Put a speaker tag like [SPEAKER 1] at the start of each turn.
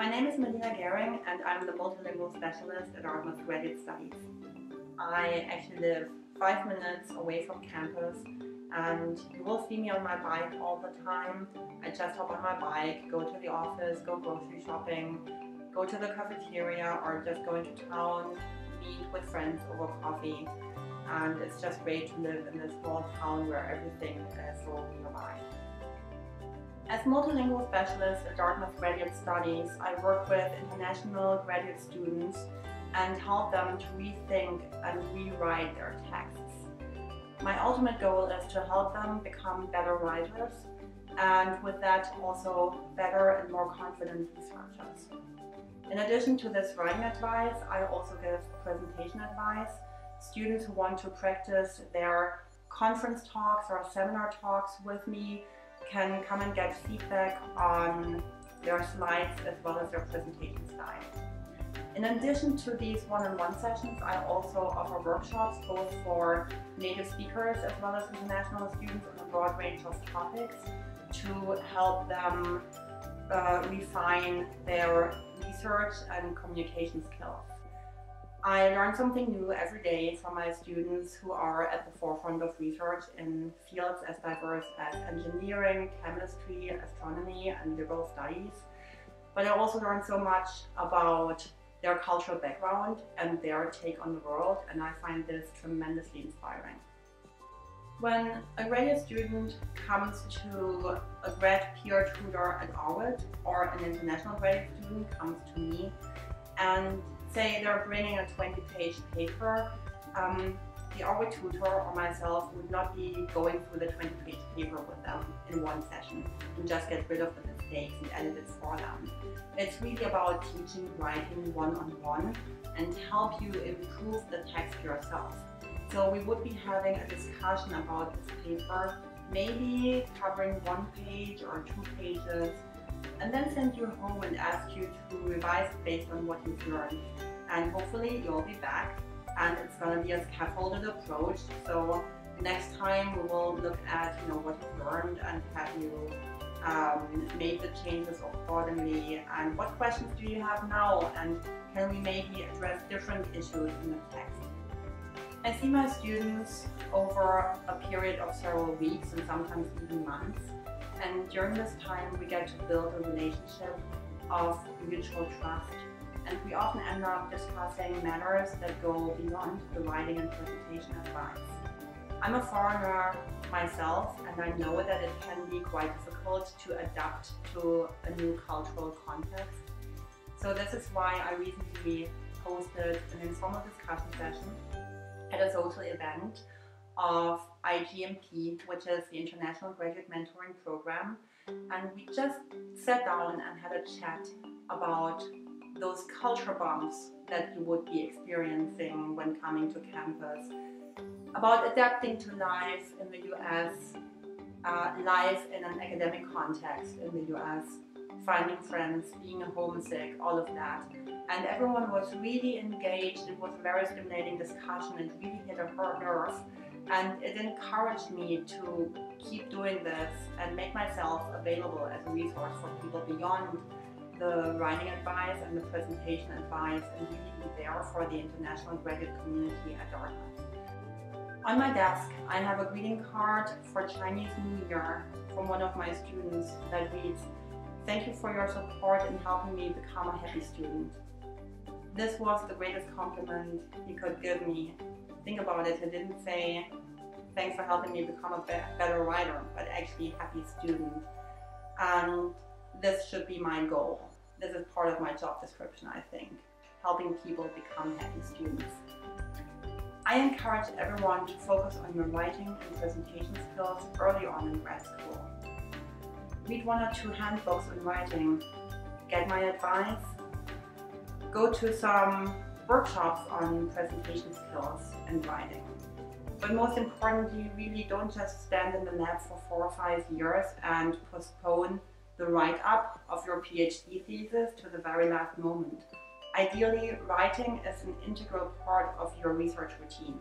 [SPEAKER 1] My name is Melina Gehring and I'm the Multilingual Specialist at Dartmouth Graduate Studies. I actually live 5 minutes away from campus and you will see me on my bike all the time. I just hop on my bike, go to the office, go grocery shopping, go to the cafeteria or just go into town, meet with friends over coffee. And it's just great to live in this small town where everything is so nearby. As multilingual specialist at Dartmouth Graduate Studies, I work with international graduate students and help them to rethink and rewrite their texts. My ultimate goal is to help them become better writers and with that also better and more confident researchers. In addition to this writing advice, I also give presentation advice. Students who want to practice their conference talks or seminar talks with me can come and get feedback on their slides as well as their presentation style. In addition to these one-on-one sessions, I also offer workshops both for native speakers as well as international students on a broad range of topics to help them refine their research and communication skills. I learn something new every day from my students who are at the forefront of research in fields as diverse as engineering, chemistry, astronomy, and liberal studies. But I also learn so much about their cultural background and their take on the world, and I find this tremendously inspiring. When a graduate student comes to a grad peer tutor at Orbit or an international graduate student comes to me and say they're bringing a 20-page paper, the Orbit tutor or myself would not be going through the 20-page paper with them in one session and just get rid of the mistakes and edit it for them. It's really about teaching writing one-on-one and help you improve the text yourself. So we would be having a discussion about this paper, maybe covering 1 page or 2 pages, and then send you home and ask you to revise based on what you've learned. And hopefully you'll be back and it's going to be a scaffolded approach. So next time we will look at what you've learned and have you made the changes accordingly, and what questions do you have now, and can we maybe address different issues in the text. I see my students over a period of several weeks and sometimes even months. And during this time, we get to build a relationship of mutual trust. And we often end up discussing matters that go beyond the writing and presentation advice. I'm a foreigner myself, and I know that it can be quite difficult to adapt to a new cultural context. So this is why I recently hosted an informal discussion session at a social event of IGMP, which is the International Graduate Mentoring Program, and we just sat down and had a chat about those culture bumps that you would be experiencing when coming to campus, about adapting to life in the US, life in an academic context in the US, finding friends, being homesick, all of that. And everyone was really engaged. It was a very stimulating discussion. It really hit a nerve. And it encouraged me to keep doing this and make myself available as a resource for people beyond the writing advice and the presentation advice, and really be there for the international graduate community at Dartmouth. On my desk, I have a greeting card for Chinese New Year from one of my students that reads, "Thank you for your support in helping me become a happy student." This was the greatest compliment he could give me. Think about it, he didn't say, "Thanks for helping me become a better writer," but actually happy student. And this should be my goal. This is part of my job description, I think, helping people become happy students. I encourage everyone to focus on your writing and presentation skills early on in grad school. Read 1 or 2 handbooks on writing, get my advice, go to some workshops on presentation skills and writing. But most importantly, really don't just stand in the lab for 4 or 5 years and postpone the write-up of your PhD thesis to the very last moment. Ideally, writing is an integral part of your research routine.